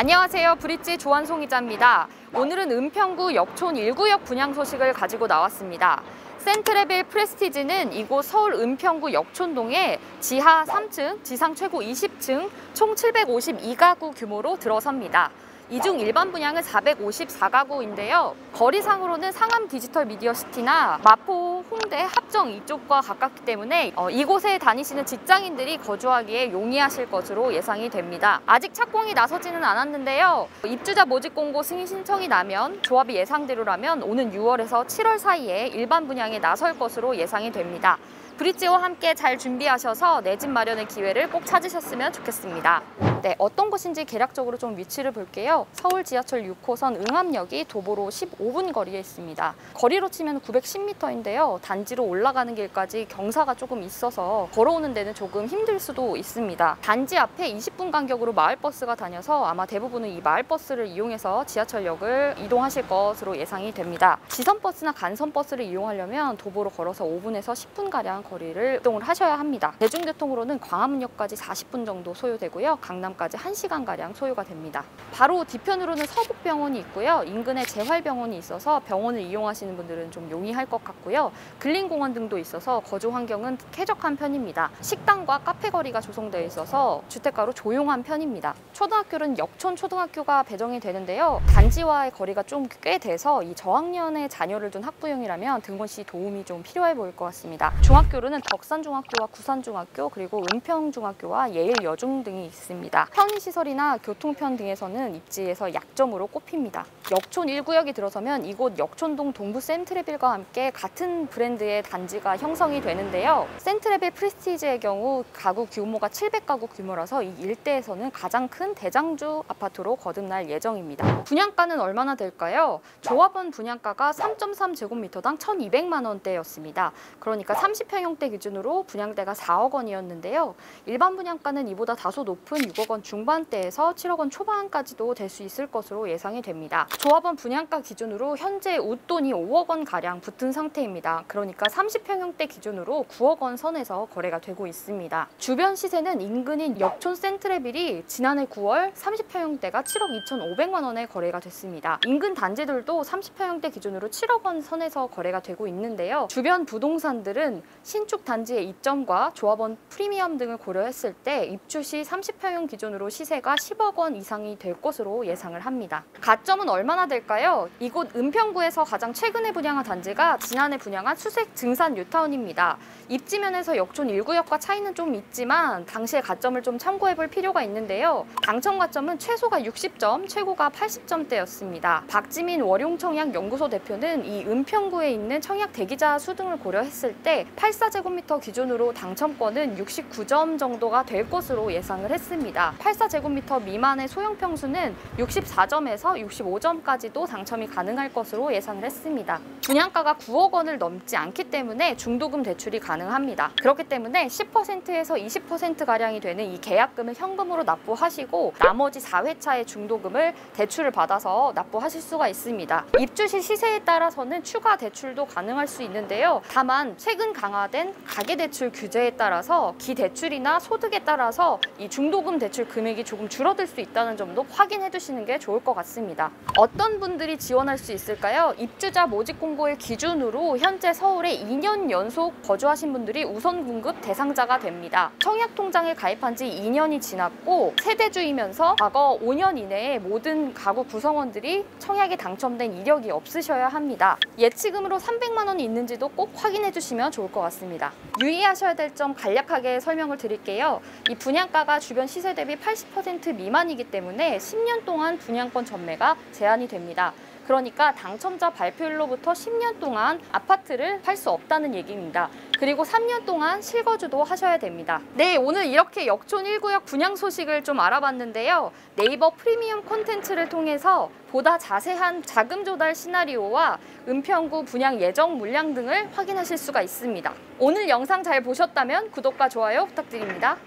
안녕하세요. 브릿지 조한송 기자입니다. 오늘은 은평구 역촌 1구역 분양 소식을 가지고 나왔습니다. 센트레빌 프레스티지는 이곳 서울 은평구 역촌동에 지하 3층, 지상 최고 20층, 총 752가구 규모로 들어섭니다. 이 중 일반 분양은 454가구인데요. 거리상으로는 상암 디지털 미디어 시티나 마포, 홍대, 합정 이쪽과 가깝기 때문에 이곳에 다니시는 직장인들이 거주하기에 용이하실 것으로 예상이 됩니다. 아직 착공이 나서지는 않았는데요. 입주자 모집 공고 승인 신청이 나면 조합이 예상대로라면 오는 6월에서 7월 사이에 일반 분양에 나설 것으로 예상이 됩니다. 브릿지와 함께 잘 준비하셔서 내 집 마련의 기회를 꼭 찾으셨으면 좋겠습니다. 네, 어떤 곳인지 개략적으로 좀 위치를 볼게요. 서울 지하철 6호선 응암역이 도보로 15분 거리에 있습니다. 거리로 치면 910m인데요. 단지로 올라가는 길까지 경사가 조금 있어서 걸어오는 데는 조금 힘들 수도 있습니다. 단지 앞에 20분 간격으로 마을버스가 다녀서 아마 대부분은 이 마을버스를 이용해서 지하철역을 이동하실 것으로 예상이 됩니다. 지선버스나 간선버스를 이용하려면 도보로 걸어서 5분에서 10분가량 거리를 이동을 하셔야 합니다. 대중교통으로는 광화문역까지 40분 정도 소요되고요. 강남까지 1시간가량 소요가 됩니다. 바로 뒤편으로는 서북병원이 있고요. 인근에 재활병원이 있어서 병원을 이용하시는 분들은 좀 용이할 것 같고요. 근린공원 등도 있어서 거주 환경은 쾌적한 편입니다. 식당과 카페 거리가 조성되어 있어서 주택가로 조용한 편입니다. 초등학교는 역촌 초등학교가 배정이 되는데요. 단지와의 거리가 좀 꽤 돼서 이 저학년의 자녀를 둔 학부형이라면 등원 시 도움이 좀 필요해 보일 것 같습니다. 중학교로는 덕산중학교와 구산중학교 그리고 은평중학교와 예일여중 등이 있습니다. 편의시설이나 교통편 등에서는 입지에서 약점으로 꼽힙니다. 역촌 1구역이 들어서면 이곳 역촌동 동부 센트레빌과 함께 같은 브랜드의 단지가 형성이 되는데요. 센트레빌 프레스티지의 경우 가구 규모가 700가구 규모라서 이 일대에서는 가장 큰 대장주 아파트로 거듭날 예정입니다. 분양가는 얼마나 될까요? 조합원 분양가가 3.3제곱미터당 1,200만 원대였습니다. 그러니까 30평형대 기준으로 분양대가 4억 원이었는데요. 일반 분양가는 이보다 다소 높은 6억 원 중반대에서 7억 원 초반까지도 될 수 있을 것으로 예상이 됩니다. 조합원 분양가 기준으로 현재 웃돈이 5억 원가량 붙은 상태입니다. 그러니까 30평형대 기준으로 9억 원 선에서 거래가 되고 있습니다. 주변 시세는 인근인 역촌 센트레빌이 지난해 9월 30평형대가 7억 2,500만 원에 거래가 됐습니다. 인근 단지들도 30평형대 기준으로 7억 원 선에서 거래가 되고 있는데요. 주변 부동산들은 신축 단지의 입점과 조합원 프리미엄 등을 고려했을 때 입주 시 30평형 기준으로 시세가 10억 원 이상이 될 것으로 예상을 합니다. 가점은 얼마나 될까요? 이곳 은평구에서 가장 최근에 분양한 단지가 지난해 분양한 수색 증산 뉴타운입니다. 입지면에서 역촌 1구역과 차이는 좀 있지만 당시의 가점을 좀 참고해 볼 필요가 있는데요. 당첨 가점은 최소가 60점, 최고가 80점대였습니다. 박지민 월용청약 연구소 대표는 이 은평구에 있는 청약 대기자 수 등을 고려했을 때 84제곱미터 기준으로 당첨권은 69점 정도가 될 것으로 예상을 했습니다. 84제곱미터 미만의 소형 평수는 64점에서 65점까지도 당첨이 가능할 것으로 예상을 했습니다. 분양가가 9억 원을 넘지 않기 때문에 중도금 대출이 가능합니다. 그렇기 때문에 10%에서 20%가량이 되는 이 계약금을 현금으로 납부하시고 나머지 4회차의 중도금을 대출을 받아서 납부하실 수가 있습니다. 입주 시 시세에 따라서는 추가 대출도 가능할 수 있는데요. 다만 최근 강화된 가계대출 규제에 따라서 기대출이나 소득에 따라서 이 중도금 대출 금액이 조금 줄어들 수 있다는 점도 확인해 두시는 게 좋을 것 같습니다. 어떤 분들이 지원할 수 있을까요? 입주자 모집 공고일 기준으로 현재 서울에 2년 연속 거주하신 분들이 우선 공급 대상자가 됩니다. 청약통장에 가입한 지 2년이 지났고 세대주이면서 과거 5년 이내에 모든 가구 구성원들이 청약에 당첨된 이력이 없으셔야 합니다. 예치금으로 300만 원이 있는지도 꼭 확인해 주시면 좋을 것 같습니다. 유의하셔야 될 점 간략하게 설명을 드릴게요. 이 분양가가 주변 시세 대비 80% 미만이기 때문에 10년 동안 분양권 전매가 제한이 됩니다. 그러니까 당첨자 발표일로부터 10년 동안 아파트를 팔 수 없다는 얘기입니다. 그리고 3년 동안 실거주도 하셔야 됩니다. 네, 오늘 이렇게 역촌 1구역 분양 소식을 좀 알아봤는데요. 네이버 프리미엄 콘텐츠를 통해서 보다 자세한 자금 조달 시나리오와 은평구 분양 예정 물량 등을 확인하실 수가 있습니다. 오늘 영상 잘 보셨다면 구독과 좋아요 부탁드립니다.